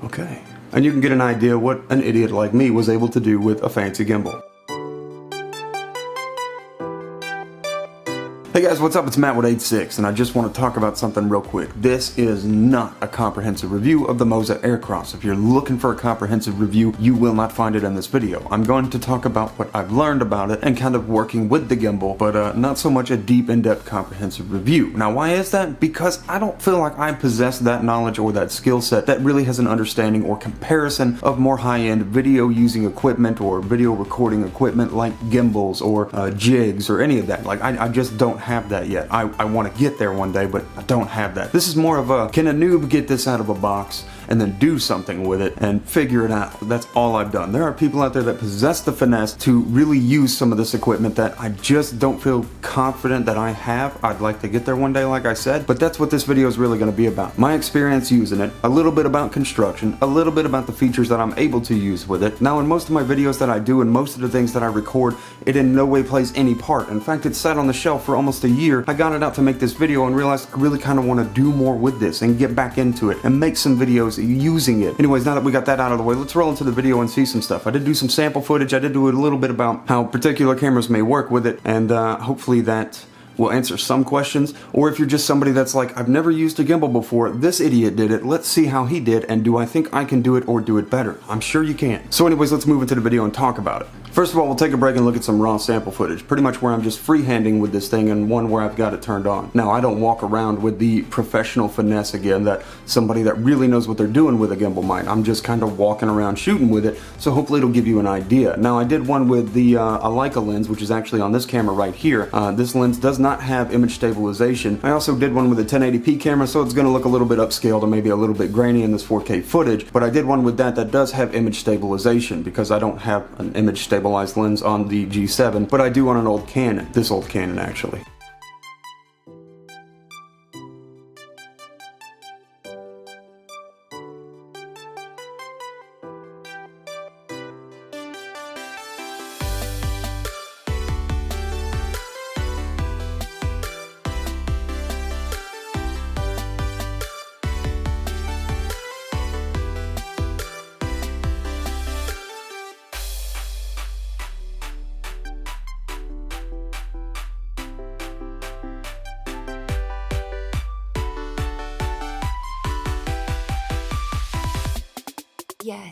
Okay. And you can get an idea what an idiot like me was able to do with a fancy gimbal. Hey guys, what's up? It's Matt with 86, and I just want to talk about something real quick. This is not a comprehensive review of the Moza Aircross. If you're looking for a comprehensive review, you will not find it in this video. I'm going to talk about what I've learned about it and kind of working with the gimbal, but not so much a deep, in-depth, comprehensive review. Now, why is that? Because I don't feel like I possess that knowledge or that skill set that really has an understanding or comparison of more high-end video-using equipment or video recording equipment like gimbals or jigs or any of that. Like, I just don't have that yet. I want to get there one day, but I don't have that. This is more of a, can a noob get this out of a box and then do something with it and figure it out? That's all I've done. There are people out there that possess the finesse to really use some of this equipment that I just don't feel confident that I have. I'd like to get there one day, like I said, but that's what this video is really going to be about. My experience using it, a little bit about construction, a little bit about the features that I'm able to use with it. Now, in most of my videos that I do and most of the things that I record, it in no way plays any part. In fact, it sat on the shelf for almost a year. I got it out to make this video and realized I really kind of want to do more with this and get back into it and make some videos using it. Anyways, now that we got that out of the way, let's roll into the video and see some stuff. I did do some sample footage. I did do a little bit about how particular cameras may work with it, and hopefully that will answer some questions. Or if you're just somebody that's like, I've never used a gimbal before, this idiot did it, let's see how he did, and do I think I can do it or do it better? I'm sure you can. So anyways, let's move into the video and talk about it. First of all, we'll take a break and look at some raw sample footage, pretty much where I'm just freehanding with this thing and one where I've got it turned on. Now, I don't walk around with the professional finesse again that somebody that really knows what they're doing with a gimbal might. I'm just kind of walking around shooting with it, so hopefully it'll give you an idea. Now, I did one with the a Leica lens, which is actually on this camera right here. This lens does not have image stabilization. I also did one with a 1080p camera, so it's going to look a little bit upscaled and maybe a little bit grainy in this 4K footage, but I did one with that does have image stabilization because I don't have an image stabilized lens on the G7, but I do on an old Canon, this old Canon actually. Yeah.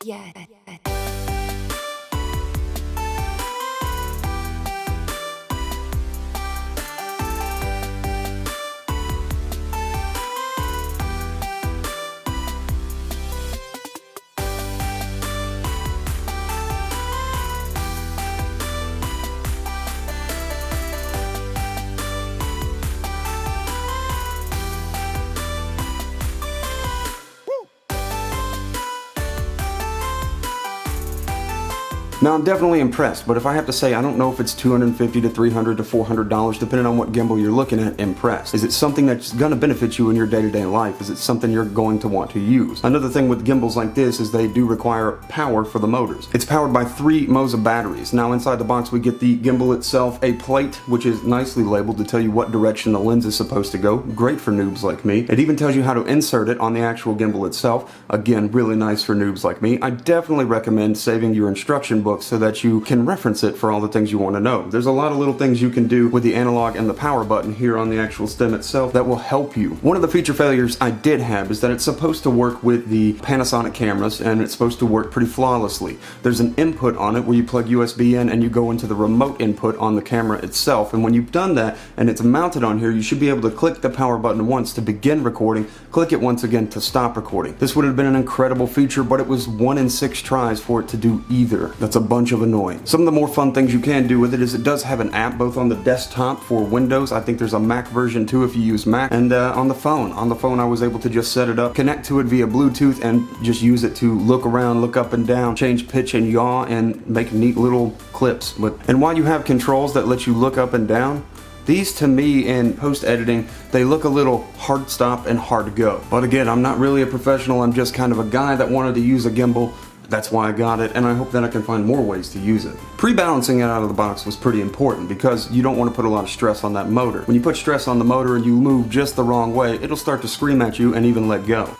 Yeah. Now, I'm definitely impressed, but if I have to say, I don't know if it's $250 to $300 to $400, depending on what gimbal you're looking at, impressed. Is it something that's going to benefit you in your day-to-day life? Is it something you're going to want to use? Another thing with gimbals like this is they do require power for the motors. It's powered by 3 Moza batteries. Now, inside the box, we get the gimbal itself, a plate, which is nicely labeled to tell you what direction the lens is supposed to go. Great for noobs like me. It even tells you how to insert it on the actual gimbal itself. Again, really nice for noobs like me. I definitely recommend saving your instruction book so that you can reference it for all the things you want to know. There's a lot of little things you can do with the analog and the power button here on the actual stem itself that will help you. One of the feature failures I did have is that it's supposed to work with the Panasonic cameras, and it's supposed to work pretty flawlessly. There's an input on it where you plug USB in and you go into the remote input on the camera itself, and when you've done that and it's mounted on here, you should be able to click the power button once to begin recording, click it once again to stop recording. This would have been an incredible feature, but it was 1 in 6 tries for it to do either. That's a bunch of annoying. Some of the more fun things you can do with it is it does have an app both on the desktop for Windows. I think there's a Mac version too if you use Mac, and on the phone. On the phone I was able to just set it up, connect to it via Bluetooth, and just use it to look around, look up and down, change pitch and yaw, and make neat little clips. And while you have controls that let you look up and down, these to me in post-editing, they look a little hard stop and hard to go. But again, I'm not really a professional, I'm just kind of a guy that wanted to use a gimbal. That's why I got it, and I hope that I can find more ways to use it. Pre-balancing it out of the box was pretty important because you don't want to put a lot of stress on that motor. When you put stress on the motor and you move just the wrong way, it'll start to scream at you and even let go.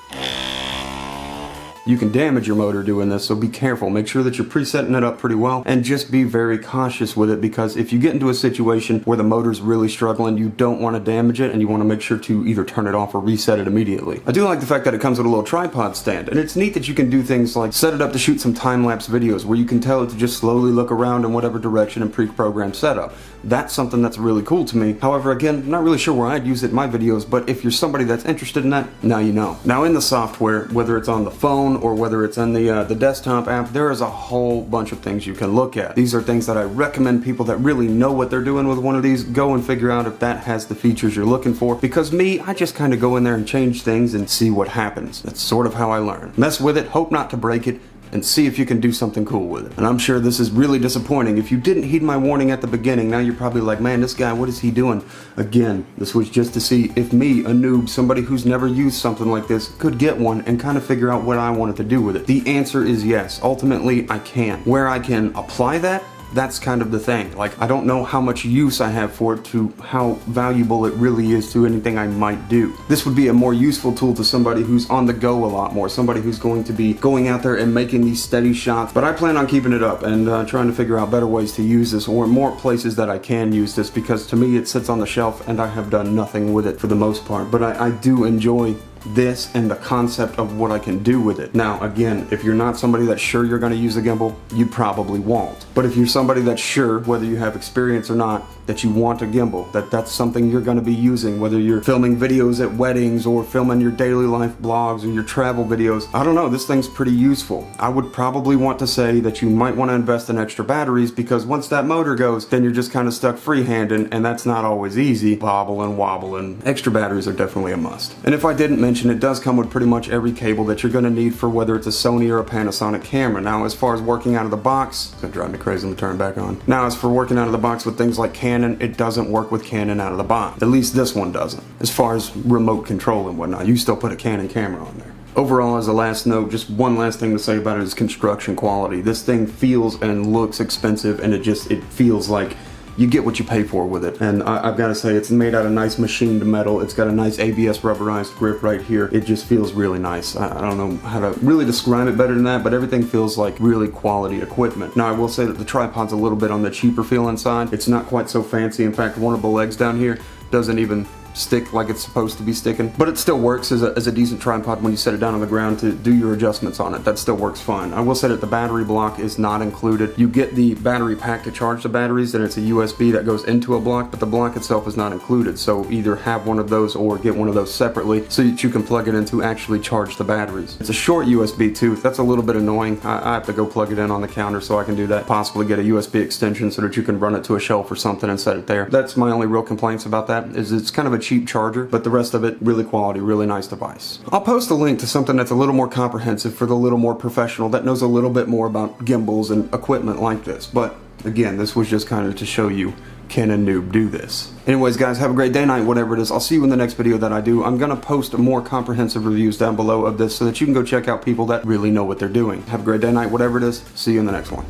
You can damage your motor doing this, so be careful. Make sure that you're presetting it up pretty well, and just be very cautious with it, because if you get into a situation where the motor's really struggling, you don't want to damage it, and you want to make sure to either turn it off or reset it immediately. I do like the fact that it comes with a little tripod stand, and it's neat that you can do things like set it up to shoot some time-lapse videos where you can tell it to just slowly look around in whatever direction and pre-programmed setup. That's something that's really cool to me. However, again, I'm not really sure where I'd use it in my videos, but if you're somebody that's interested in that, now you know. Now in the software, whether it's on the phone or whether it's in the desktop app, there is a whole bunch of things you can look at. These are things that I recommend people that really know what they're doing with one of these go and figure out if that has the features you're looking for, because me, I just kind of go in there and change things and see what happens. That's sort of how I learn. Mess with it, hope not to break it, and see if you can do something cool with it. And I'm sure this is really disappointing. If you didn't heed my warning at the beginning, now you're probably like, man, this guy, what is he doing? Again, this was just to see if me, a noob, somebody who's never used something like this, could get one and kind of figure out what I wanted to do with it. The answer is yes. Ultimately, I can. Where I can apply that, that's kind of the thing. Like, I don't know how much use I have for it to how valuable it really is to anything I might do. This would be a more useful tool to somebody who's on the go a lot more, somebody who's going to be going out there and making these steady shots. But I plan on keeping it up and trying to figure out better ways to use this, or more places that I can use this, because to me it sits on the shelf and I have done nothing with it for the most part. But I do enjoy this and the concept of what I can do with it. Now again, if you're not somebody that's sure you're going to use a gimbal, you probably won't. But if you're somebody that's sure, whether you have experience or not, that you want a gimbal, that's something you're going to be using, whether you're filming videos at weddings or filming your daily life blogs or your travel videos, I don't know, this thing's pretty useful. I would probably want to say that you might want to invest in extra batteries, because once that motor goes, then you're just kind of stuck freehanding, and that's not always easy, bobbling, wobbling. Extra batteries are definitely a must. And if I didn't mention, it does come with pretty much every cable that you're going to need for whether it's a Sony or a Panasonic camera. Now, as far as working out of the box, it's going to drive me crazy to turn it back on. Now, as for working out of the box with things like Canon, it doesn't work with Canon out of the box. At least this one doesn't. As far as remote control and whatnot, you still put a Canon camera on there. Overall, as a last note, just one last thing to say about it is construction quality. This thing feels and looks expensive, and it feels like you get what you pay for with it. And I've got to say, it's made out of nice machined metal. It's got a nice ABS rubberized grip right here. It just feels really nice. I don't know how to really describe it better than that, but everything feels like really quality equipment. Now, I will say that the tripod's a little bit on the cheaper feeling side. It's not quite so fancy. In fact, one of the legs down here doesn't even stick like it's supposed to be sticking, but it still works as a decent tripod when you set it down on the ground to do your adjustments on it. That still works fine. I will say that the battery block is not included. You get the battery pack to charge the batteries, and it's a USB that goes into a block, but the block itself is not included. So either have one of those or get one of those separately so that you can plug it in to actually charge the batteries. It's a short USB tooth. That's a little bit annoying. I have to go plug it in on the counter so I can do that. Possibly get a USB extension so that you can run it to a shelf or something and set it there. That's my only real complaints about that, is it's kind of a cheap charger, but the rest of it, really quality, really nice device. I'll post a link to something that's a little more comprehensive for the little more professional that knows a little bit more about gimbals and equipment like this. But again, this was just kind of to show you, can a noob do this? Anyways, guys, have a great day, night, whatever it is. I'll see you in the next video that I do. I'm gonna post more comprehensive reviews down below of this so that you can go check out people that really know what they're doing. Have a great day, night, whatever it is. See you in the next one.